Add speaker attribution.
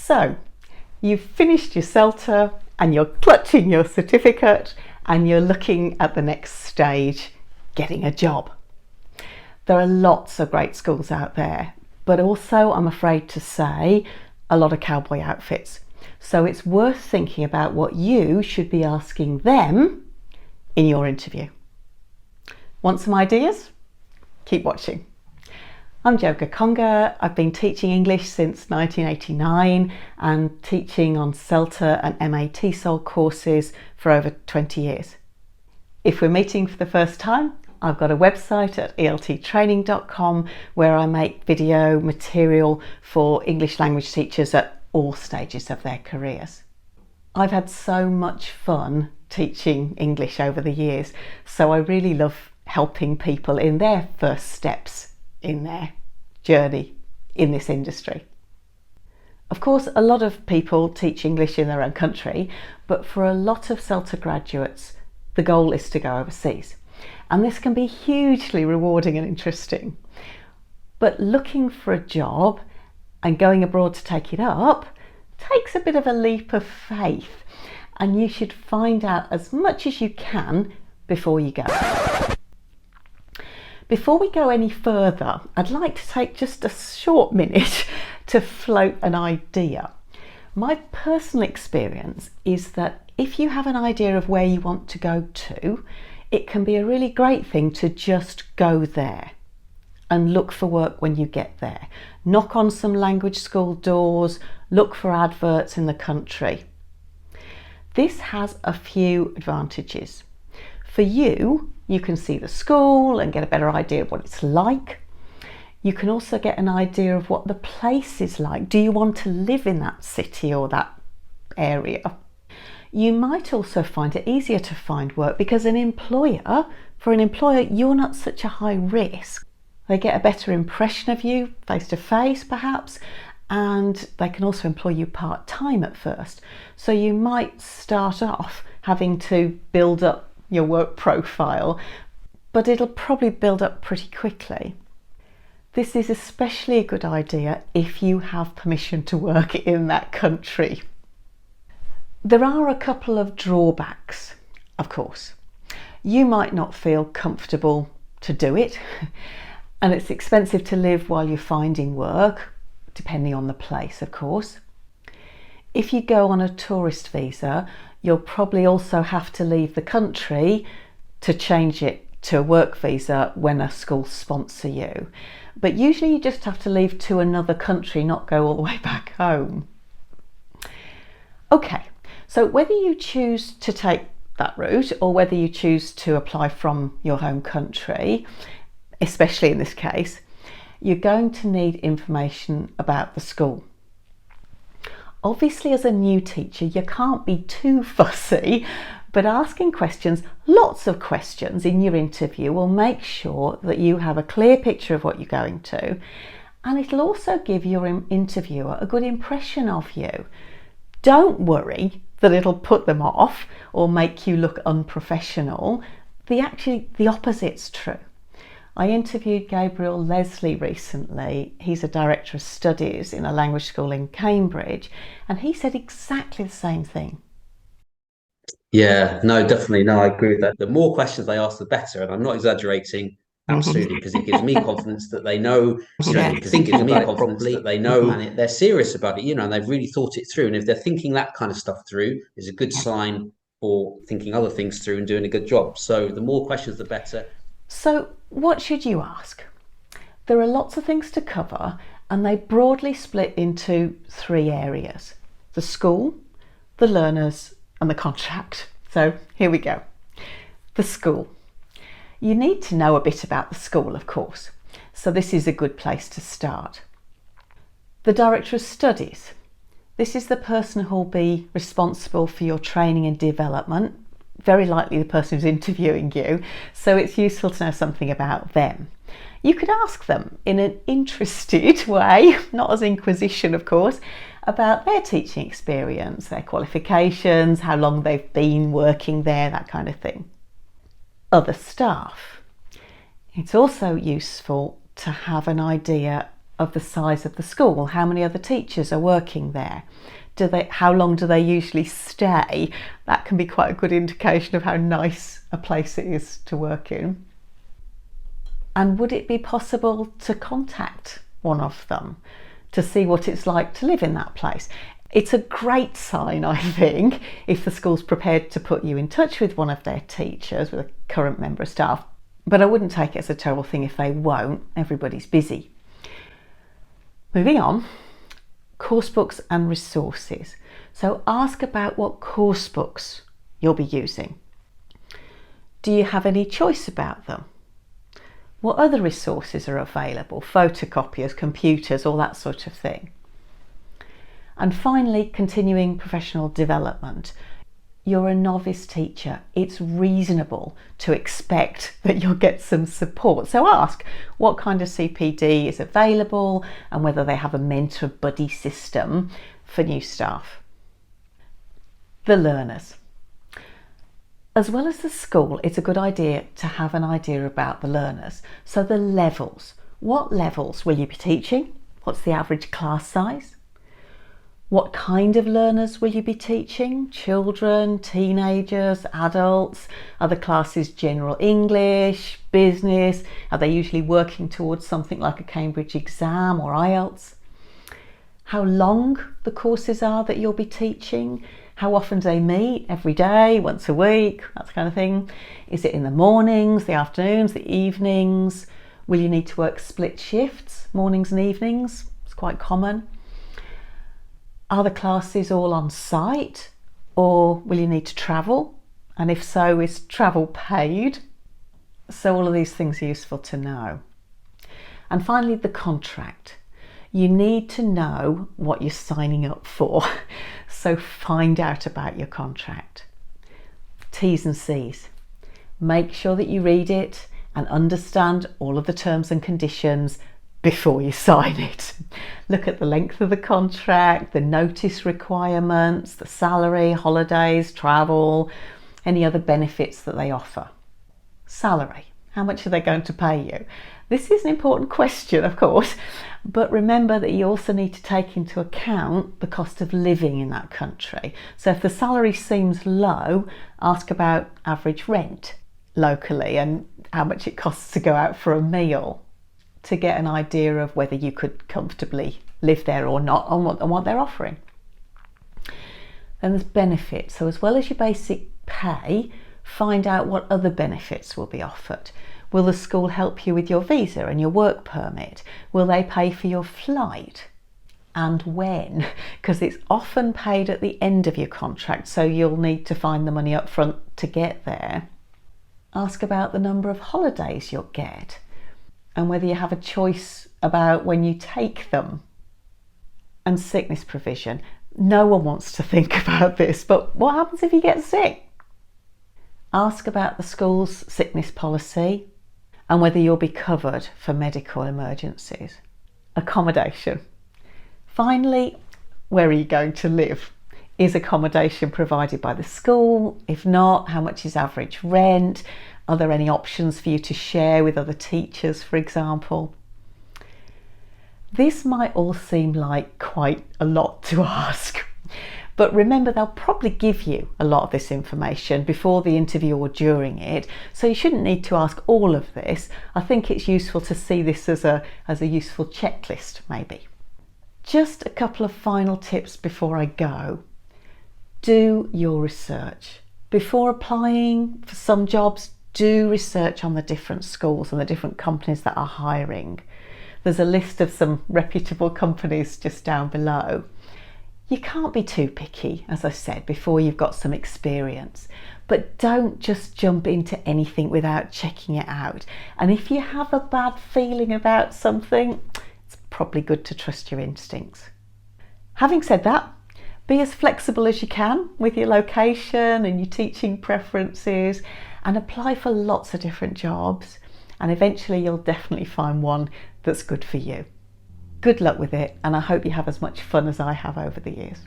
Speaker 1: So, you've finished your CELTA and you're clutching your certificate and you're looking at the next stage, getting a job. There are lots of great schools out there, but also, I'm afraid to say, a lot of cowboy outfits. So it's worth thinking about what you should be asking them in your interview. Want some ideas? Keep watching. I'm Jo Gakonga. I've been teaching English since 1989 and teaching on CELTA and MA TESOL courses for over 20 years. If we're meeting for the first time, I've got a website at elttraining.com where I make video material for English language teachers at all stages of their careers. I've had so much fun teaching English over the years, so I really love helping people in their first steps in their journey in this industry. Of course, a lot of people teach English in their own country, but for a lot of CELTA graduates, the goal is to go overseas. And this can be hugely rewarding and interesting. But looking for a job and going abroad to take it up takes a bit of a leap of faith, and you should find out as much as you can before you go. Before we go any further, I'd like to take just a short minute to float an idea. My personal experience is that if you have an idea of where you want to go to, it can be a really great thing to just go there and look for work when you get there. Knock on some language school doors, look for adverts in the country. This has a few advantages. For you, you can see the school and get a better idea of what it's like. You can also get an idea of what the place is like. Do you want to live in that city or that area? You might also find it easier to find work because for an employer, you're not such a high risk. They get a better impression of you face to face perhaps, and they can also employ you part-time at first. So you might start off having to build up your work profile, but it'll probably build up pretty quickly. This is especially a good idea if you have permission to work in that country. There are a couple of drawbacks, of course. You might not feel comfortable to do it, and it's expensive to live while you're finding work, depending on the place, of course. If you go on a tourist visa, you'll probably also have to leave the country to change it to a work visa when a school sponsor you. But usually you just have to leave to another country, not go all the way back home. Okay, so whether you choose to take that route or whether you choose to apply from your home country, especially in this case, you're going to need information about the school. Obviously, as a new teacher, you can't be too fussy, but asking questions, lots of questions in your interview will make sure that you have a clear picture of what you're going to, and it'll also give your interviewer a good impression of you. Don't worry that it'll put them off or make you look unprofessional. The opposite's true. I interviewed Gabriel Leslie recently. He's a director of studies in a language school in Cambridge, and he said exactly the same thing.
Speaker 2: Yeah, no, definitely. No, I agree with that. The more questions they ask, the better. And I'm not exaggerating, absolutely, because it gives me confidence that they know, because it gives me confidence that they know and they're serious about it, and they've really thought it through. And if they're thinking that kind of stuff through, is a good sign for thinking other things through and doing a good job. So the more questions, the better.
Speaker 1: So what should you ask? There are lots of things to cover, and they broadly split into 3 areas: the school, the learners, and the contract. So here we go. The school. You need to know a bit about the school, of course, so this is a good place to start. The director of studies. This is the person who will be responsible for your training and development, very likely the person who's interviewing you, so it's useful to know something about them. You could ask them in an interested way, not as inquisition of course, about their teaching experience, their qualifications, how long they've been working there, that kind of thing. Other staff. It's also useful to have an idea of the size of the school. How many other teachers are working there? How long do they usually stay? That can be quite a good indication of how nice a place it is to work in. And would it be possible to contact one of them to see what it's like to live in that place? It's a great sign, I think, if the school's prepared to put you in touch with one of their teachers, with a current member of staff. But I wouldn't take it as a terrible thing if they won't. Everybody's busy. Moving on, course books and resources. So ask about what course books you'll be using. Do you have any choice about them? What other resources are available? Photocopiers, computers, all that sort of thing. And finally, continuing professional development. You're a novice teacher. It's reasonable to expect that you'll get some support. So ask what kind of CPD is available and whether they have a mentor buddy system for new staff. The learners. As well as the school, it's a good idea to have an idea about the learners. So the levels. What levels will you be teaching? What's the average class size? What kind of learners will you be teaching? Children, teenagers, adults? Are the classes general English, business? Are they usually working towards something like a Cambridge exam or IELTS? How long the courses are that you'll be teaching? How often do they meet? Every day, once a week, that kind of thing. Is it in the mornings, the afternoons, the evenings? Will you need to work split shifts, mornings and evenings? It's quite common. Are the classes all on site, or will you need to travel? And if so, is travel paid? So all of these things are useful to know. And finally, the contract. You need to know what you're signing up for, so find out about your contract. T's and C's. Make sure that you read it and understand all of the terms and conditions before you sign it. Look at the length of the contract, the notice requirements, the salary, holidays, travel, any other benefits that they offer. Salary. How much are they going to pay you? This is an important question, of course, but remember that you also need to take into account the cost of living in that country. So if the salary seems low, ask about average rent locally and how much it costs to go out for a meal, to get an idea of whether you could comfortably live there or not on what they're offering. Then there's benefits. So as well as your basic pay, find out what other benefits will be offered. Will the school help you with your visa and your work permit? Will they pay for your flight? And when? Because it's often paid at the end of your contract, so you'll need to find the money up front to get there. Ask about the number of holidays you'll get, and whether you have a choice about when you take them. And sickness provision. No one wants to think about this, but what happens if you get sick? Ask about the school's sickness policy and whether you'll be covered for medical emergencies. Accommodation. Finally, where are you going to live? Is accommodation provided by the school? If not, how much is average rent? Are there any options for you to share with other teachers, for example? This might all seem like quite a lot to ask, but remember they'll probably give you a lot of this information before the interview or during it, so you shouldn't need to ask all of this. I think it's useful to see this as a useful checklist, maybe. Just a couple of final tips before I go. Do your research. Before applying for some jobs, do research on the different schools and the different companies that are hiring. There's a list of some reputable companies just down below. You can't be too picky, as I said, before you've got some experience, but don't just jump into anything without checking it out. And if you have a bad feeling about something, it's probably good to trust your instincts. Having said that, be as flexible as you can with your location and your teaching preferences, and apply for lots of different jobs, and eventually you'll definitely find one that's good for you. Good luck with it, and I hope you have as much fun as I have over the years.